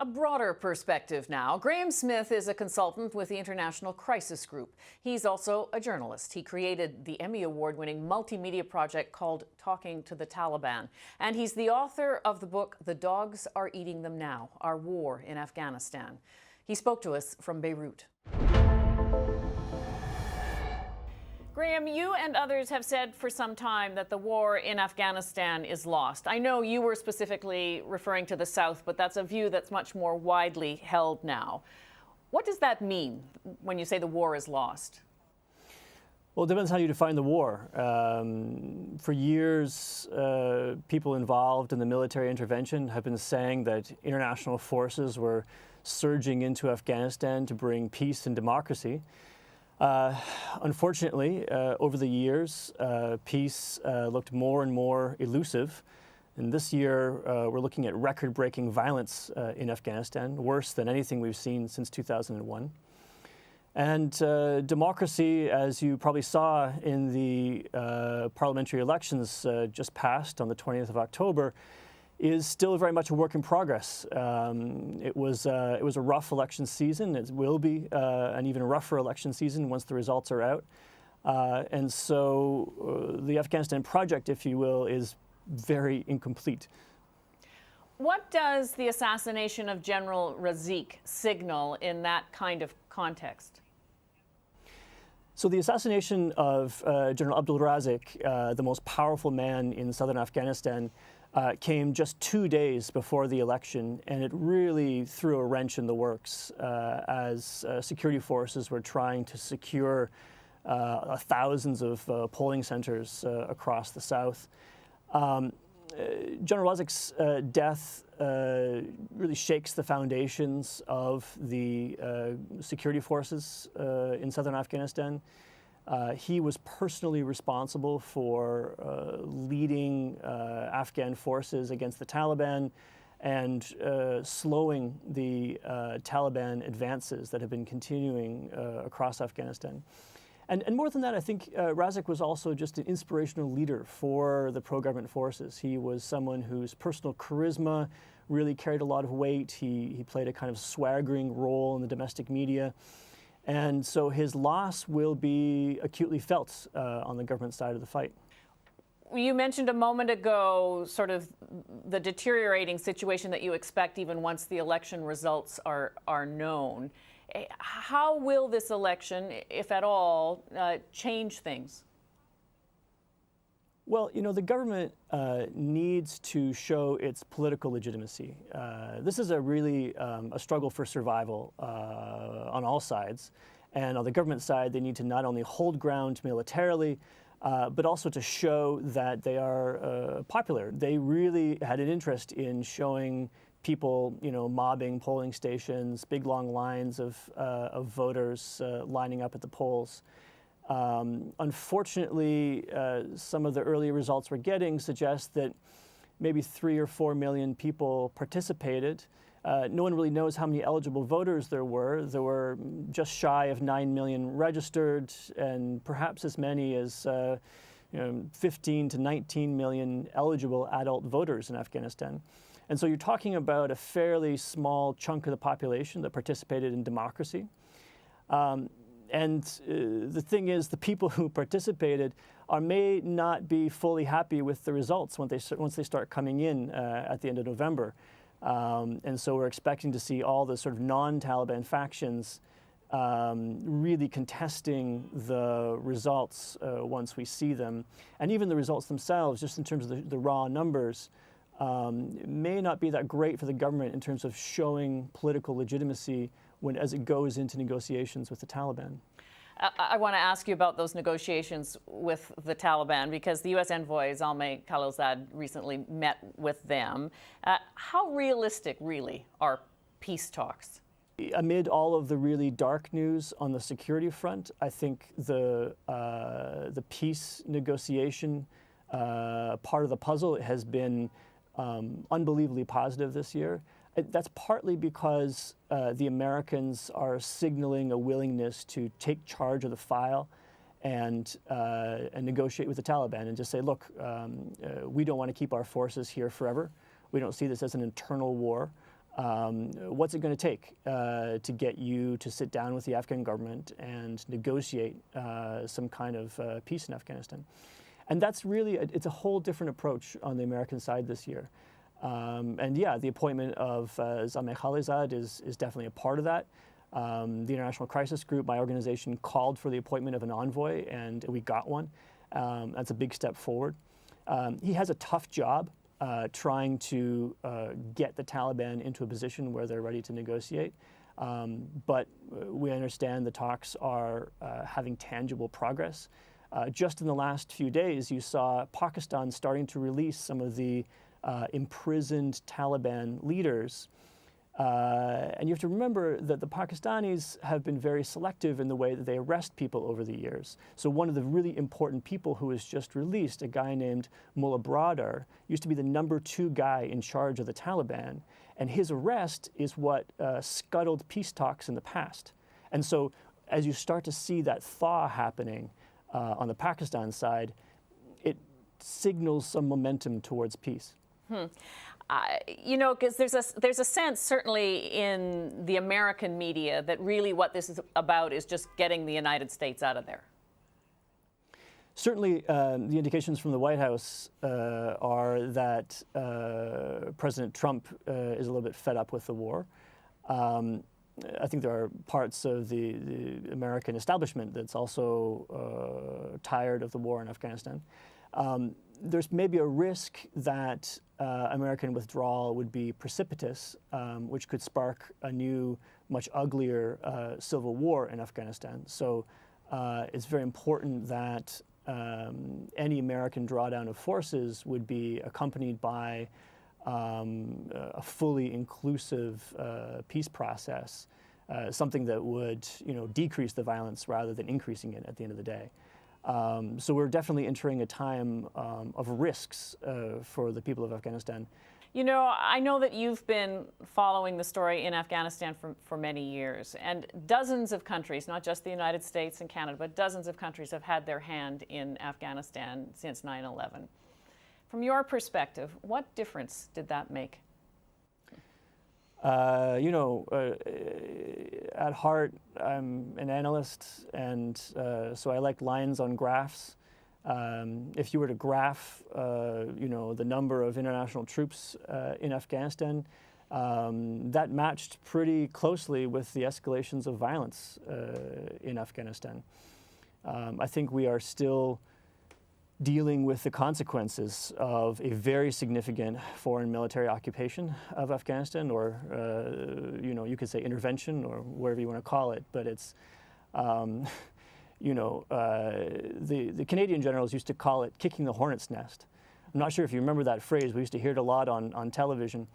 A broader perspective now. Graeme Smith is a consultant with the International Crisis Group. He's also a journalist. He created the Emmy Award-winning multimedia project called Talking to the Taliban. And he's the author of the book, The Dogs Are Eating Them Now, Our War in Afghanistan. He spoke to us from Beirut. Graeme, you and others have said for some time that the war in Afghanistan is lost. I know you were specifically referring to the South, but that's a view that's much more widely held now. What does that mean when you say the war is lost? Well, it depends how you define the war. For years, people involved in the military intervention have been saying that international forces were surging into Afghanistan to bring peace and democracy. Unfortunately, over the years, peace looked more and more elusive. And this year, we're looking at record-breaking violence in Afghanistan, worse than anything we've seen since 2001. And democracy, as you probably saw in the parliamentary elections just passed on the 20th of October, is still very much a work in progress. It was a rough election season. It will be an even rougher election season once the results are out. And so the Afghanistan project, if you will, is very incomplete. What does the assassination of General Razik signal in that kind of context? So the assassination of General Abdul Razik, the most powerful man in southern Afghanistan, came just 2 days before the election, and it really threw a wrench in the works as security forces were trying to secure thousands of polling centers across the South. General Razik's death really shakes the foundations of the security forces in southern Afghanistan. He was personally responsible for leading Afghan forces against the Taliban and slowing the Taliban advances that have been continuing across Afghanistan. And more than that, I think Razik was also just an inspirational leader for the pro-government forces. He was someone whose personal charisma really carried a lot of weight. He played a kind of swaggering role in the domestic media. And so his loss will be acutely felt on the government side of the fight. You mentioned a moment ago sort of the deteriorating situation that you expect even once the election results are known. How will this election, if at all, change things? Well, you know, the government needs to show its political legitimacy. This is a really a struggle for survival on all sides. And on the government side, they need to not only hold ground militarily, but also to show that they are popular. They really had an interest in showing people, you know, mobbing polling stations, big long lines of voters lining up at the polls. Unfortunately, some of the early results we're getting suggest that maybe 3 or 4 million people participated. No one really knows how many eligible voters there were. There were just shy of 9 million registered, and perhaps as many as 15 to 19 million eligible adult voters in Afghanistan. And so you're talking about a fairly small chunk of the population that participated in democracy. And the thing is, the people who participated may not be fully happy with the results once they start coming in at the end of November. And so we're expecting to see all the sort of non-Taliban factions really contesting the results once we see them. And even the results themselves, just in terms of the raw numbers, may not be that great for the government in terms of showing political legitimacy as it goes into negotiations with the Taliban. I want to ask you about those negotiations with the Taliban, because the U.S. envoy Zalmay Khalilzad recently met with them. How realistic, really, are peace talks? Amid all of the really dark news on the security front, I think the peace negotiation part of the puzzle has been unbelievably positive this year. That's partly because the Americans are signaling a willingness to take charge of the file and negotiate with the Taliban and just say, look, we don't want to keep our forces here forever. We don't see this as an internal war. What's it going to take to get you to sit down with the Afghan government and negotiate some kind of peace in Afghanistan? And that's really, it's a whole different approach on the American side this year. And yeah, the appointment of Zalmay Khalilzad is definitely a part of that. The International Crisis Group, my organization, called for the appointment of an envoy, and we got one. That's a big step forward. He has a tough job trying to get the Taliban into a position where they're ready to negotiate. But we understand the talks are having tangible progress. Just in the last few days, you saw Pakistan starting to release some of the imprisoned Taliban leaders. And you have to remember that the Pakistanis have been very selective in the way that they arrest people over the years. So one of the really important people who was just released, a guy named Mullah Bradar, used to be the #2 guy in charge of the Taliban. And his arrest is what scuttled peace talks in the past. And so as you start to see that thaw happening on the Pakistan side, it signals some momentum towards peace. You know, because there's a sense, certainly in the American media, that really what this is about is just getting the United States out of there. Certainly, the indications from the White House are that President Trump is a little bit fed up with the war. I think there are parts of the American establishment that's also tired of the war in Afghanistan. There's maybe a risk that American withdrawal would be precipitous, which could spark a new, much uglier civil war in Afghanistan. So it's very important that any American drawdown of forces would be accompanied by a fully inclusive peace process, something that would, decrease the violence rather than increasing it at the end of the day. So we're definitely entering a time of risks for the people of Afghanistan. You know, I know that you've been following the story in Afghanistan for many years, and dozens of countries, not just the United States and Canada, but dozens of countries have had their hand in Afghanistan since 9/11. From your perspective, what difference did that make? At heart, I'm an analyst, and so I like lines on graphs. If you were to graph, the number of international troops in Afghanistan, that matched pretty closely with the escalations of violence in Afghanistan. I think we are still dealing with the consequences of a very significant foreign military occupation of Afghanistan, or you could say intervention, or whatever you want to call it. But it's, the Canadian generals used to call it kicking the hornet's nest. I'm not sure if you remember that phrase. We used to hear it a lot on television.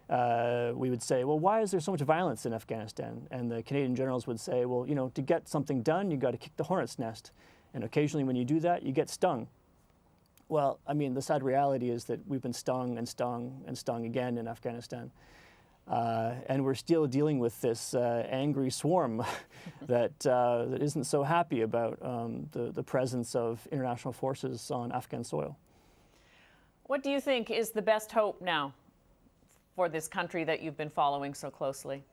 We would say, well, why is there so much violence in Afghanistan? And the Canadian generals would say, well, to get something done, you got to kick the hornet's nest. And occasionally when you do that, you get stung. Well, I mean, the sad reality is that we've been stung and stung and stung again in Afghanistan. And we're still dealing with this angry swarm that isn't so happy about the presence of international forces on Afghan soil. What do you think is the best hope now for this country that you've been following so closely?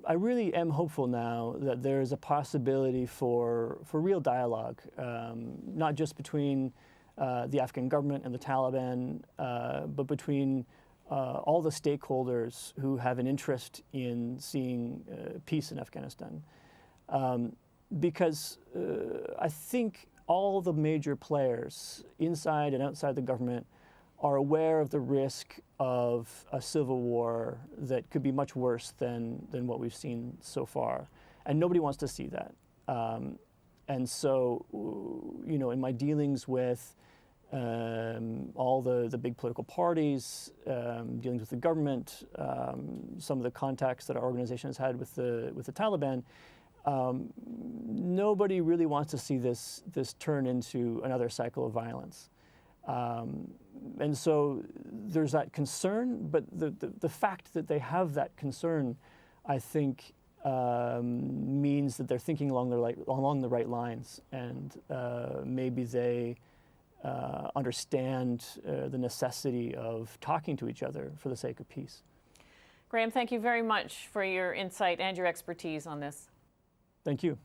I really am hopeful now that there is a possibility for real dialogue, not just between the Afghan government and the Taliban, but between all the stakeholders who have an interest in seeing peace in Afghanistan. Because I think all the major players inside and outside the government are aware of the risk of a civil war that could be much worse than what we've seen so far. And nobody wants to see that. And so, in my dealings with all the big political parties, dealings with the government, some of the contacts that our organization has had with the Taliban, nobody really wants to see this turn into another cycle of violence. And so there's that concern, but the fact that they have that concern, I think, means that they're thinking along the right lines, and maybe they understand the necessity of talking to each other for the sake of peace. Graeme, thank you very much for your insight and your expertise on this. Thank you.